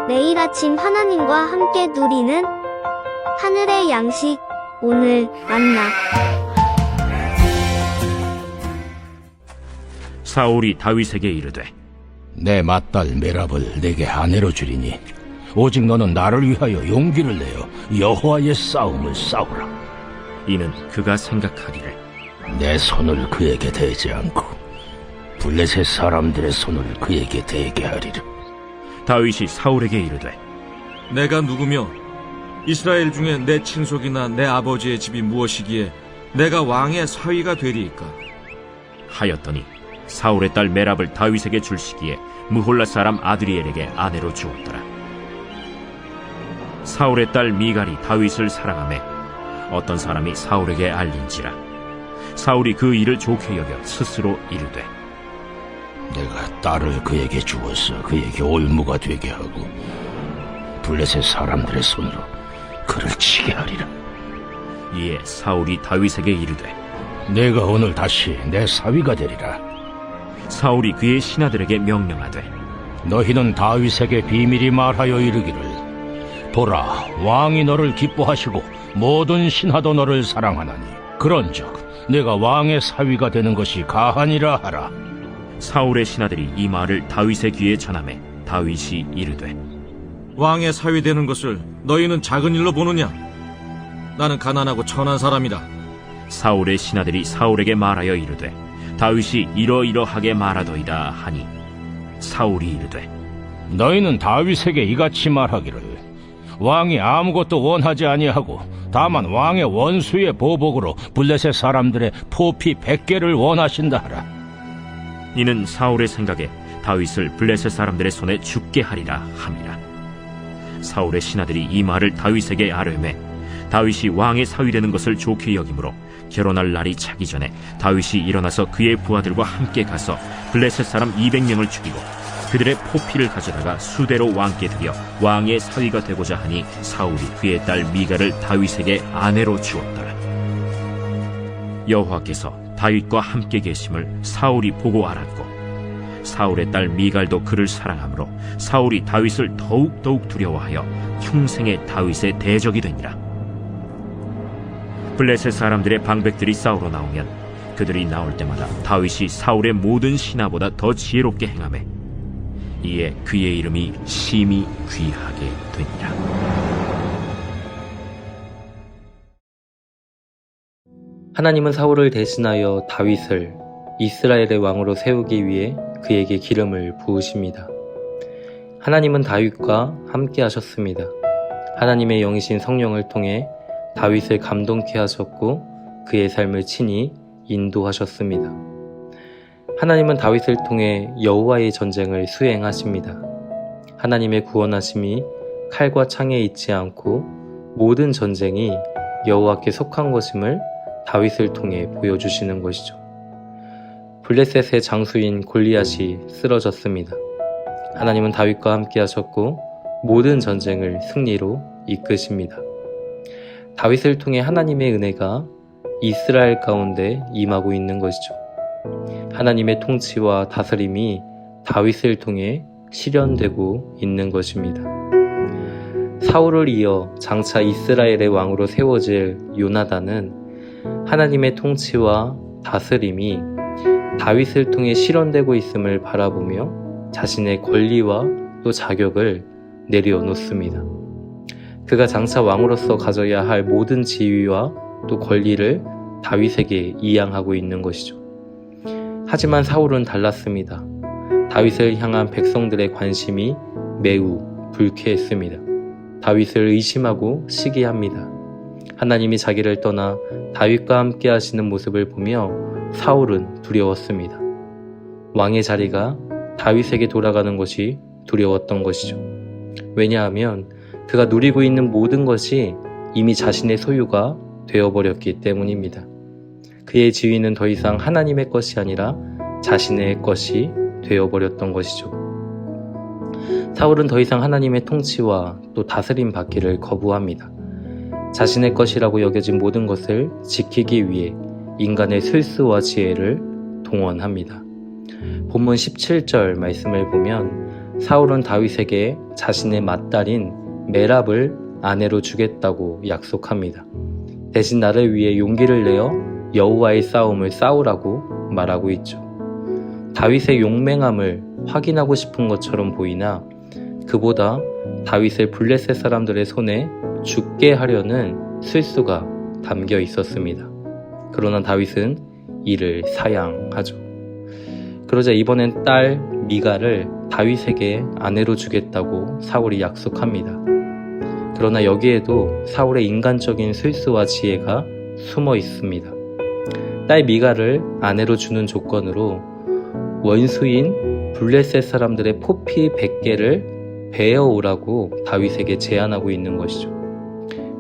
매일 아침 하나님과 함께 누리는 하늘의 양식, 오늘 만나. 사울이 다윗에게 이르되 내 맏딸 메랍을 내게 아내로 주리니 오직 너는 나를 위하여 용기를 내어 여호와의 싸움을 싸우라. 이는 그가 생각하기를 내 손을 그에게 대지 않고 블레셋 사람들의 손을 그에게 대게 하리라. 다윗이 사울에게 이르되 내가 누구며 이스라엘 중에 내 친속이나 내 아버지의 집이 무엇이기에 내가 왕의 사위가 되리이까? 하였더니 사울의 딸 메랍을 다윗에게 줄 시기에 무홀라 사람 아드리엘에게 아내로 주었더라. 사울의 딸 미갈이 다윗을 사랑하매 어떤 사람이 사울에게 알린지라. 사울이 그 일을 좋게 여겨 스스로 이르되 내가 딸을 그에게 주어서 그에게 올무가 되게 하고 블레셋 사람들의 손으로 그를 치게 하리라. 이에 사울이 다윗에게 이르되 내가 오늘 다시 내 사위가 되리라. 사울이 그의 신하들에게 명령하되 너희는 다윗에게 비밀히 말하여 이르기를 보라, 왕이 너를 기뻐하시고 모든 신하도 너를 사랑하나니 그런즉 내가 왕의 사위가 되는 것이 가하니라 하라. 사울의 신하들이 이 말을 다윗의 귀에 전하매 다윗이 이르되 왕의 사위 되는 것을 너희는 작은 일로 보느냐? 나는 가난하고 천한 사람이다. 사울의 신하들이 사울에게 말하여 이르되 다윗이 이러이러하게 말하더이다 하니 사울이 이르되 너희는 다윗에게 이같이 말하기를 왕이 아무것도 원하지 아니하고 다만 왕의 원수의 보복으로 블레셋 사람들의 포피 100개를 원하신다 하라. 이는 사울의 생각에 다윗을 블레셋 사람들의 손에 죽게 하리라 함이라. 사울의 신하들이 이 말을 다윗에게 아뢰매 다윗이 왕의 사위 되는 것을 좋게 여기므로 결혼할 날이 차기 전에 다윗이 일어나서 그의 부하들과 함께 가서 블레셋 사람 200명을 죽이고 그들의 포피를 가져다가 수대로 왕께 드려 왕의 사위가 되고자 하니 사울이 그의 딸 미갈을 다윗에게 아내로 주었더라. 여호와께서 다윗과 함께 계심을 사울이 보고 알았고 사울의 딸 미갈도 그를 사랑하므로 사울이 다윗을 더욱 두려워하여 평생에 다윗의 대적이 되니라. 블레셋 사람들의 방백들이 싸우러 나오면 그들이 나올 때마다 다윗이 사울의 모든 신하보다 더 지혜롭게 행하매 이에 그의 이름이 심히 귀하게 되니라. 하나님은 사울을 대신하여 다윗을 이스라엘의 왕으로 세우기 위해 그에게 기름을 부으십니다. 하나님은 다윗과 함께 하셨습니다. 하나님의 영이신 성령을 통해 다윗을 감동케 하셨고 그의 삶을 친히 인도하셨습니다. 하나님은 다윗을 통해 여호와의 전쟁을 수행하십니다. 하나님의 구원하심이 칼과 창에 있지 않고 모든 전쟁이 여호와께 속한 것임을 다윗을 통해 보여주시는 것이죠. 블레셋의 장수인 골리앗이 쓰러졌습니다. 하나님은 다윗과 함께 하셨고 모든 전쟁을 승리로 이끄십니다. 다윗을 통해 하나님의 은혜가 이스라엘 가운데 임하고 있는 것이죠. 하나님의 통치와 다스림이 다윗을 통해 실현되고 있는 것입니다. 사울을 이어 장차 이스라엘의 왕으로 세워질 요나단은 하나님의 통치와 다스림이 다윗을 통해 실현되고 있음을 바라보며 자신의 권리와 또 자격을 내려놓습니다. 그가 장차 왕으로서 가져야 할 모든 지위와 또 권리를 다윗에게 이양하고 있는 것이죠. 하지만 사울은 달랐습니다. 다윗을 향한 백성들의 관심이 매우 불쾌했습니다. 다윗을 의심하고 시기합니다. 하나님이 자기를 떠나 다윗과 함께 하시는 모습을 보며 사울은 두려웠습니다. 왕의 자리가 다윗에게 돌아가는 것이 두려웠던 것이죠. 왜냐하면 그가 누리고 있는 모든 것이 이미 자신의 소유가 되어버렸기 때문입니다. 그의 지위는 더 이상 하나님의 것이 아니라 자신의 것이 되어버렸던 것이죠. 사울은 더 이상 하나님의 통치와 또 다스림 받기를 거부합니다. 자신의 것이라고 여겨진 모든 것을 지키기 위해 인간의 슬스와 지혜를 동원합니다. 본문 17절 말씀을 보면 사울은 다윗에게 자신의 맏딸인 메랍을 아내로 주겠다고 약속합니다. 대신 나를 위해 용기를 내어 여호와의 싸움을 싸우라고 말하고 있죠. 다윗의 용맹함을 확인하고 싶은 것처럼 보이나 그보다 다윗을 블레셋 사람들의 손에 죽게 하려는 술수가 담겨 있었습니다. 그러나 다윗은 이를 사양하죠. 그러자 이번엔 딸 미갈을 다윗에게 아내로 주겠다고 사울이 약속합니다. 그러나 여기에도 사울의 인간적인 술수와 지혜가 숨어 있습니다. 딸 미갈을 아내로 주는 조건으로 원수인 블레셋 사람들의 포피 100개를 베어오라고 다윗에게 제안하고 있는 것이죠.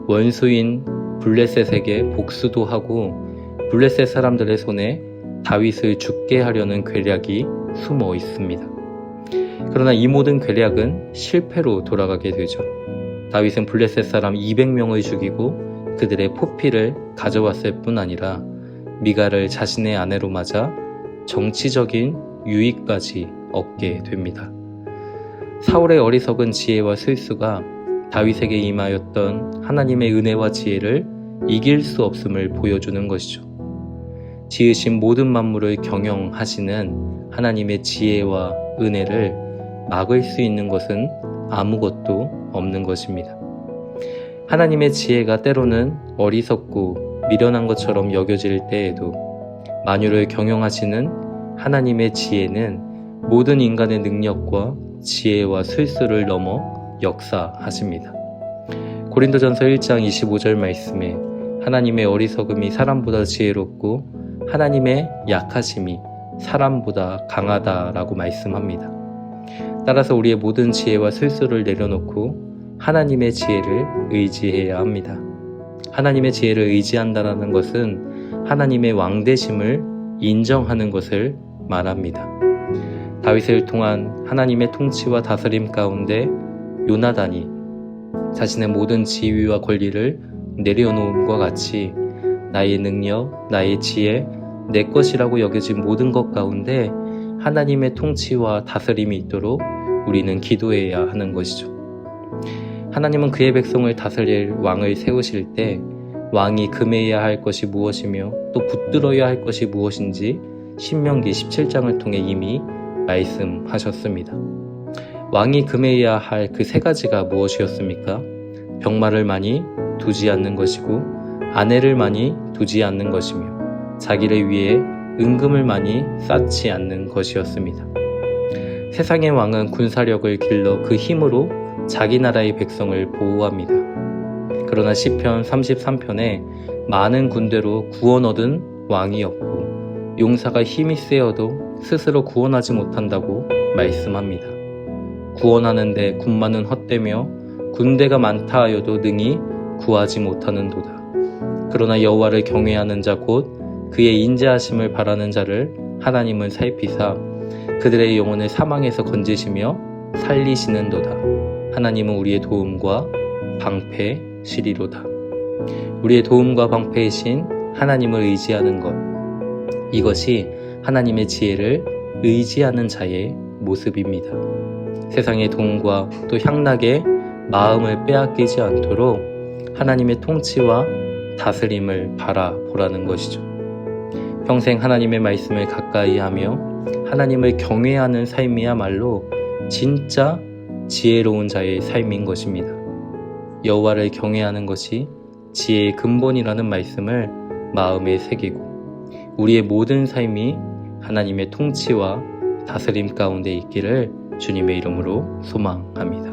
원수인 블레셋에게 복수도 하고 블레셋 사람들의 손에 다윗을 죽게 하려는 계략이 숨어 있습니다. 그러나 이 모든 계략은 실패로 돌아가게 되죠. 다윗은 블레셋 사람 200명을 죽이고 그들의 포피를 가져왔을 뿐 아니라 미갈을 자신의 아내로 맞아 정치적인 유익까지 얻게 됩니다. 사울의 어리석은 지혜와 술수가 다윗에게 임하였던 하나님의 은혜와 지혜를 이길 수 없음을 보여주는 것이죠. 지으신 모든 만물을 경영하시는 하나님의 지혜와 은혜를 막을 수 있는 것은 아무것도 없는 것입니다. 하나님의 지혜가 때로는 어리석고 미련한 것처럼 여겨질 때에도 만유를 경영하시는 하나님의 지혜는 모든 인간의 능력과 지혜와 술수를 넘어 역사하십니다. 고린도전서 1장 25절 말씀에 하나님의 어리석음이 사람보다 지혜롭고 하나님의 약하심이 사람보다 강하다라고 말씀합니다. 따라서 우리의 모든 지혜와 술수를 내려놓고 하나님의 지혜를 의지해야 합니다. 하나님의 지혜를 의지한다는 것은 하나님의 왕되심을 인정하는 것을 말합니다. 다윗을 통한 하나님의 통치와 다스림 가운데 요나단이 자신의 모든 지위와 권리를 내려놓음과 같이 나의 능력, 나의 지혜, 내 것이라고 여겨진 모든 것 가운데 하나님의 통치와 다스림이 있도록 우리는 기도해야 하는 것이죠. 하나님은 그의 백성을 다스릴 왕을 세우실 때 왕이 금해야 할 것이 무엇이며 또 붙들어야 할 것이 무엇인지 신명기 17장을 통해 이미 말씀하셨습니다. 왕이 금해야 할 그 세 가지가 무엇이었습니까? 병마를 많이 두지 않는 것이고 아내를 많이 두지 않는 것이며 자기를 위해 은금을 많이 쌓지 않는 것이었습니다. 세상의 왕은 군사력을 길러 그 힘으로 자기 나라의 백성을 보호합니다. 그러나 시편 33편에 많은 군대로 구원 얻은 왕이 없고 용사가 힘이 세어도 스스로 구원하지 못한다고 말씀합니다. 구원하는데 군마는 헛되며 군대가 많다 하여도 능히 구하지 못하는도다. 그러나 여호와를 경외하는 자 곧 그의 인자하심을 바라는 자를 하나님은 살피사 그들의 영혼을 사망에서 건지시며 살리시는도다. 하나님은 우리의 도움과 방패시리로다. 우리의 도움과 방패이신 하나님을 의지하는 것, 이것이 하나님의 지혜를 의지하는 자의 모습입니다. 세상의 돈과 또 향락에 마음을 빼앗기지 않도록 하나님의 통치와 다스림을 바라보라는 것이죠. 평생 하나님의 말씀을 가까이 하며 하나님을 경외하는 삶이야말로 진짜 지혜로운 자의 삶인 것입니다. 여호와를 경외하는 것이 지혜의 근본이라는 말씀을 마음에 새기고 우리의 모든 삶이 하나님의 통치와 다스림 가운데 있기를 주님의 이름으로 소망합니다.